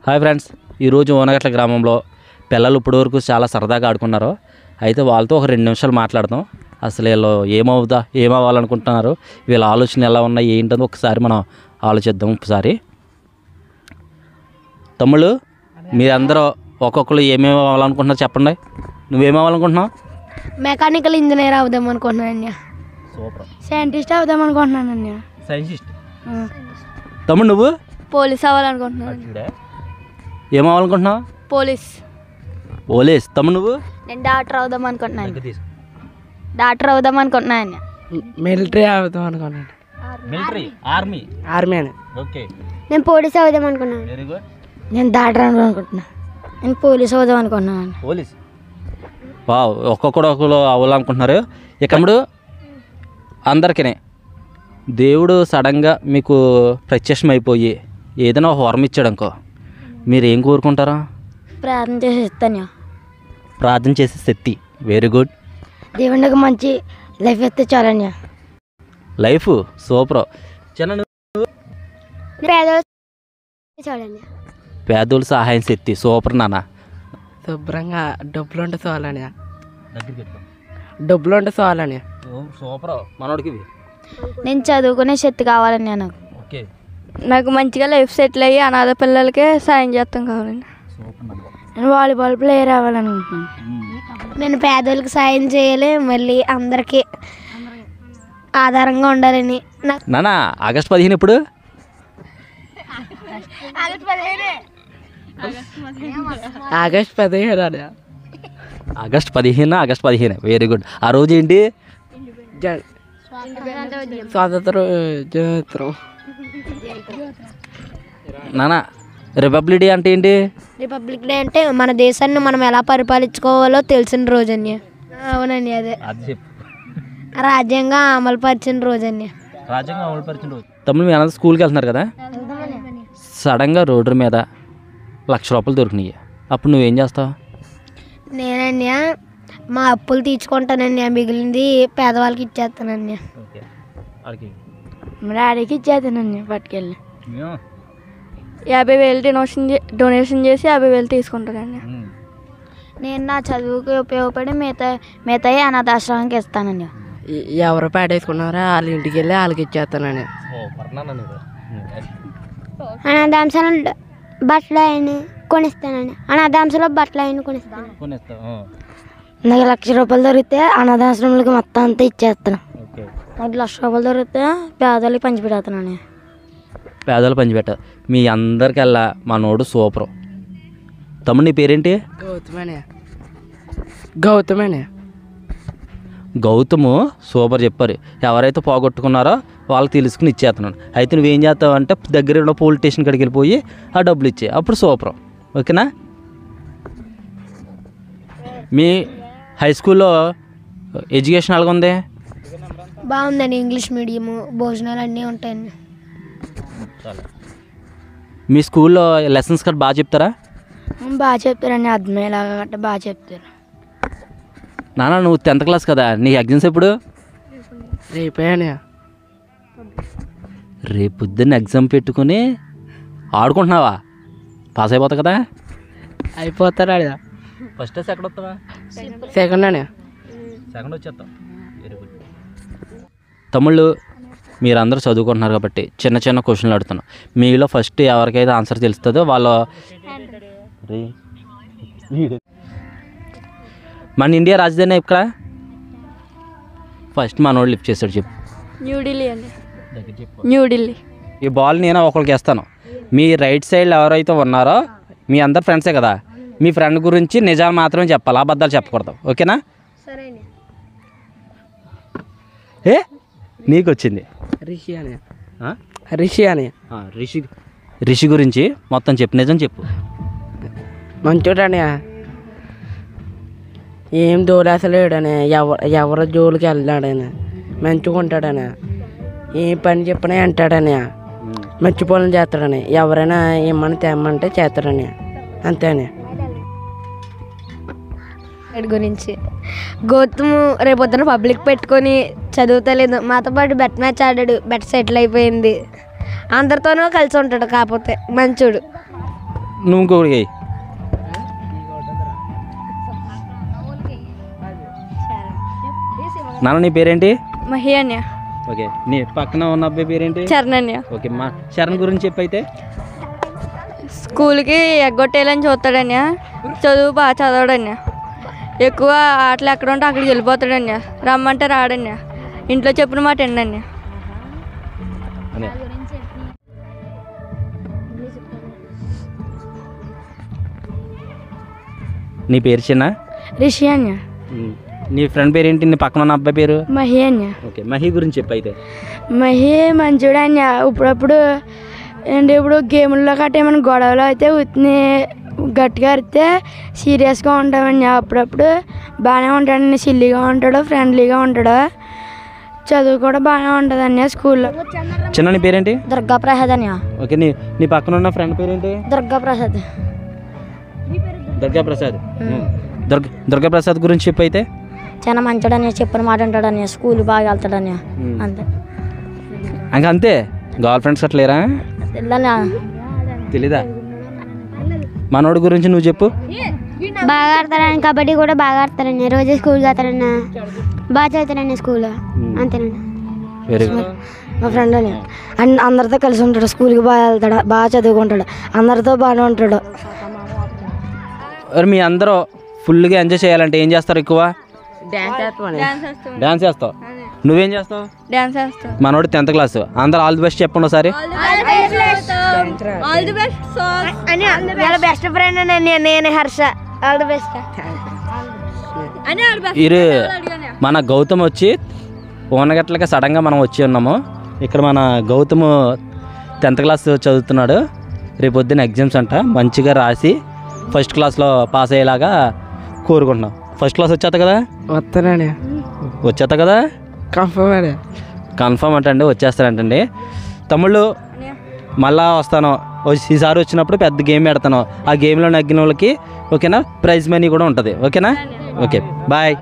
Hi friends, ఈరోజు ఓనగట్ల గ్రామంలో పిల్లలు ఇప్పటివరకు చాలా సరదాగా ఆడుకున్నారు. అయితే వాళ్ళతో ఒక 2 నిమిషాలు మాట్లాడదాం. అసలు వీళ్ళు ఏమవ్వాలనుకుంటున్నారు, వీళ్ళ ఆలోచన ఎలా ఉన్నాయి ఏంటని ఒకసారి మనం ఆలోచిద్దాం. ఒకసారి తమ్ముళ్ళు, మీరందరూ ఒక్కొక్కరు ఏమేమి అవ్వాలనుకుంటున్నారు చెప్పండి. నువ్వేమవ్వాలనుకుంటున్నావు? మెకానికల్ ఇంజనీర్ అవుదాం అనుకుంటున్నాను. సూపర్. సైంటిస్ట్ అవుదాం అనుకుంటున్నాను. సైంటిస్ట్. తమ్ముడు నువ్వు? పోలీస్ అవ్వాలనుకుంటున్నాను. ఏమవ్వాలనుకుంటున్నావు? పోలీస్. తమ్ముడు నువ్వు? నేను డాక్టర్ అవుదాం అనుకుంటున్నాను. మిలిటరీ అవుదాం అనుకున్నాను. ఆర్మీ అని. ఓకే. నేను పోలీస్ అవుదాం అనుకున్నాను. Very good. నేను డాక్టర్ అనుకుంటున్నాను. నేను పోలీస్ అవుదాం అనుకుంటున్నాను. పోలీస్. ఒక్కొక్కరు అవ్వాలనుకుంటున్నారు. ఇక తమ్ముడు, అందరికీ దేవుడు సడన్గా మీకు ప్రత్యక్షమైపోయి ఏదైనా ఒక వరం ఇచ్చాడు అనుకో, మీరు ఏం కోరుకుంటారా? ప్రార్థన చేసి ఇస్తాను. ప్రార్థన చేసే శక్తి. Very good. దేవుడికి మంచి లైఫ్ ఇస్తే చాలండి. Life super. చిన్న చాలండి. పేదోళ్ళ సహాయం శక్తి. సూపర్ నాన్న. శుభ్రంగా డబ్బులుంటే చాలని. డబ్బులుంటే చాలని. సూపర్ మనోడికి. నేను చదువుకునే శక్తి కావాలండి. నాకు ఓకే. నాకు మంచిగా లైఫ్ సెటిల్ అయ్యి అనాథ పిల్లలకే సాయం చేస్తాం కావాలండి. నేను వాలీబాల్ ప్లేయర్ అవ్వాలనుకుంటున్నాను. నేను పేదోళ్ళకి సాయం చేయాలి, మళ్ళీ అందరికీ ఆధారంగా ఉండాలని. నాన్న, ఆగస్ట్ 15 ఎప్పుడు? ఆగస్ట్ 15. ఆగస్ట్ 15. Very good. ఆ రోజు ఏంటి? స్వాతంత్రం. నాన్న, రిపబ్లిక్ డే అంటే ఏంటి? రిపబ్లిక్ డే అంటే మన దేశాన్ని మనం ఎలా పరిపాలించుకోవాలో తెలిసిన రోజండి. అవునండి, అదే రాజ్యాంగం అమలు పరిచిన రోజండి. తమ్ముడు, మీ అందరూ స్కూల్కి వెళ్తున్నారు కదా, సడన్గా రోడ్డు మీద 1,00,000 రూపాయలు దొరికినాయి. అప్పుడు నువ్వేం చేస్తావు? నేనండి మా అప్పులు తీర్చుకుంటానండి. మిగిలింది పేదవాళ్ళకి ఇచ్చేస్తానండి. మా డాడీకి ఇచ్చేస్తానండి పట్టుకెళ్ళి. 50,000 డొనేషన్ చేసి 50,000 తీసుకుంటానండి. నేను నా చదువుకి ఉపయోగపడి మిగతా అనాథాశ్రమానికి ఇస్తానండి. ఎవరు పాడేసుకున్నారో వాళ్ళ ఇంటికి వెళ్ళి వాళ్ళకి ఇచ్చేస్తానండి. అనాథాంశాలు బట్టలు అయిన కొనిస్తానండి. అనాథాంశంలో బట్టలు అయిన కొనిస్తాను. నాకు 1,00,000 రూపాయలు దొరికితే అనాథాశ్రమాలకు మొత్తం అంతా ఇచ్చేస్తాను. నాకు 1,00,000 రూపాయలు దొరికితే పేదవాళ్ళకి పంచిపెడతానండి. పేదలు పంచిపెట్ట. మీ అందరికల్లా మనోడు సూపరు. తమ్ముడు, నీ పేరేంటి? గౌతము. సూపర్ చెప్పారు. ఎవరైతే పోగొట్టుకున్నారో వాళ్ళకి తెలుసుకుని ఇచ్చేస్తున్నాను. అయితే నువ్వేం చేస్తావు అంటే దగ్గర ఉన్న పోలీస్ స్టేషన్ కాడికి వెళ్ళిపోయి ఆ డబ్బులు ఇచ్చే, అప్పుడు సూపరు. ఓకేనా? మీ హై స్కూల్లో ఎడ్యుకేషన్ ఎలాగ ఉంది? బాగుందండి. ఇంగ్లీష్ మీడియము, భోజనాలు అన్నీ ఉంటాయండి. మీ స్కూల్లో లెసన్స్ కూడా బాగా చెప్తారా? బాగా చెప్తారండి. అర్థమయ్యేలాగా గట్రా బాగా చెప్తారు. నాన్న, నువ్వు 10th క్లాస్ కదా, నీకు ఎగ్జామ్స్ ఎప్పుడు? రేపు పొద్దున్న ఎగ్జామ్ పెట్టుకుని ఆడుకుంటున్నావా? పాస్ అయిపోతావు కదా? అయిపోతారా? ఫస్ట్ సెకండ్ వస్తావా? సెకండ్ అని. సెకండ్ వచ్చేస్తావు. Very good. తమ్ముళ్ళు, మీరందరూ చదువుకుంటున్నారు కాబట్టి చిన్న చిన్న క్వశ్చన్లు అడుగుతున్నాను. మీలో ఫస్ట్ ఎవరికైతే ఆన్సర్ తెలుస్తుందో వాళ్ళు మన ఇండియా రాజధాని ఇక్కడ ఫస్ట్ మనోడు లిఫ్ట్ చేస్తాడు. చెప్పు. న్యూఢిల్లీ అండి. న్యూఢిల్లీ. ఈ బాల్ నేను ఒకరికి వేస్తాను. మీ రైట్ సైడ్లో ఎవరైతే ఉన్నారో మీ అందరు ఫ్రెండ్సే కదా, మీ ఫ్రెండ్ గురించి నిజాలు మాత్రమే చెప్పాలి, అబద్ధాలు చెప్పకూడదు. ఓకేనా? ఏ నీకు వచ్చింది రిషి గురించి మొత్తం చెప్పు, నిజం చెప్పు. మంచోడని, ఏం దోలేసలేడని, ఎవరు జోలికి వెళ్ళాడని, మంచిగా ఉంటాడని, ఏం పని చెప్పినా అంటాడని, మంచి పనులు చేస్తాడని, ఎవరైనా ఏమని తెమ్మంటే చేస్తాడని, అంతేని. గురించి గౌతమ్ రేపొద్దున పబ్లిక్ పెట్టుకొని చదువుతలేదు, మాతో పాటు బెట్ మ్యాచ్ ఆడాడు, బెట్ సెటిల్ అయిపోయింది, అందరితోనూ కలిసి ఉంటాడు, కాకపోతే మంచోడు. నువ్వు ఇంకొకటి నాన్న నీ పేరేంటి? మహి అన్య. ఓకే, నీ పక్కన ఉన్న అబ్బాయి పేరేంటి? చరణ్య. ఓకే, మా శరణ్ గురించి చెప్పైతే. స్కూల్కి ఎగ్గొట్టేయాలని చూస్తాడన్య, చదువు బాగా చదవడన్య, ఎక్కువ ఆటలు ఎక్కడ ఉంటే అక్కడికి వెళ్ళిపోతాడన్య, రమ్మంటే రాడన్య, ఇంట్లో చెప్పిన మాట ఏంటన్య. నీ పేరు చిన్న? రిషి అన్య. నీ ఫ్రెండ్ పేరేంటి? నీ పక్కన ఉన్న అబ్బాయి పేరు? మహి అన్య. ఓకే, మహి గురించి చెప్పైతే. మహి మంచివాడు అన్య. ఇప్పుడప్పుడు ఏంటి, ఇప్పుడు గేముల్లో గట్ట ఏమైనా గొడవలు అయితే ఉత్తిని గట్టిగా అరితే సీరియస్గా ఉంటామని, అప్పుడప్పుడు బాగానే ఉంటాడు, సిల్లీగా ఉంటాడు, ఫ్రెండ్లీగా ఉంటాడు, చదువు కూడా బాగానే ఉంటుంది అన్య స్కూల్లో. చిన్న నీ పేరేంటి? దుర్గా ప్రసాద్ అన్య. ఓకే, నీ పక్కన ఉన్న ఫ్రెండ్ పేరేంటి? దుర్గా ప్రసాద్. దుర్గాప్రసాద్. దుర్గాప్రసాద్ గురించి చెప్పైతే. చాలా మంచివాడు అన్య, చెప్పిన మాట అంటాడు అన్య, స్కూల్ బాగా వెళ్తాడు అన్య, అంతే. ఇంకా అంతే? గర్ల్ ఫ్రెండ్స్ అట్లా లేరా? తెలీదా? మనోడి గురించి నువ్వు చెప్పు. బాగా ఆడతారని, కబడ్డీ కూడా బాగా ఆడతారని, రోజు స్కూల్కి వెళ్తారన్న, బాగా చదువుతారని స్కూల్లో, అంతేనండి. Very good. మా ఫ్రెండ్ అని అందరితో కలిసి ఉంటాడు, స్కూల్కి బాగా వెళ్తాడు, బాగా చదువుకుంటాడు, అందరితో బాగానే ఉంటాడు. మీ అందరూ ఫుల్గా ఎంజాయ్ చేయాలంటే ఏం చేస్తారు ఎక్కువ? డాన్స్ చేస్తావు. నువ్వేం చేస్తావు? డాన్స్ చేస్తావు. మనోడు 10th క్లాస్. అందరూ ఆల్ ది బెస్ట్ చెప్పండి ఒకసారి. బెస్ట్ ఫ్రెండ్ నేను హర్ష. All the best. ఇది మన గౌతమ్ వచ్చి ఓనగట్లకి సడన్గా మనం వచ్చి ఉన్నాము. ఇక్కడ మన గౌతమ్ 10th క్లాస్ చదువుతున్నాడు. రేపు పొద్దున్న ఎగ్జామ్స్ అంట, మంచిగా రాసి ఫస్ట్ క్లాస్లో పాస్ అయ్యేలాగా కోరుకుంటున్నాం. ఫస్ట్ క్లాస్ వచ్చేస్తా కదా? వస్తానండి. వచ్చేస్తా కదా? కన్ఫర్మ్ అంటండి, వచ్చేస్తానంటండి. తమ్ముళ్ళు మళ్ళా వస్తాను, ఈసారి వచ్చినప్పుడు పెద్ద గేమ్ పెడతాను. ఆ గేమ్లో నగ్గిన వాళ్ళకి ఓకేనా ప్రైజ్ మనీ కూడా ఉంటుంది. ఓకేనా? Okay, bye.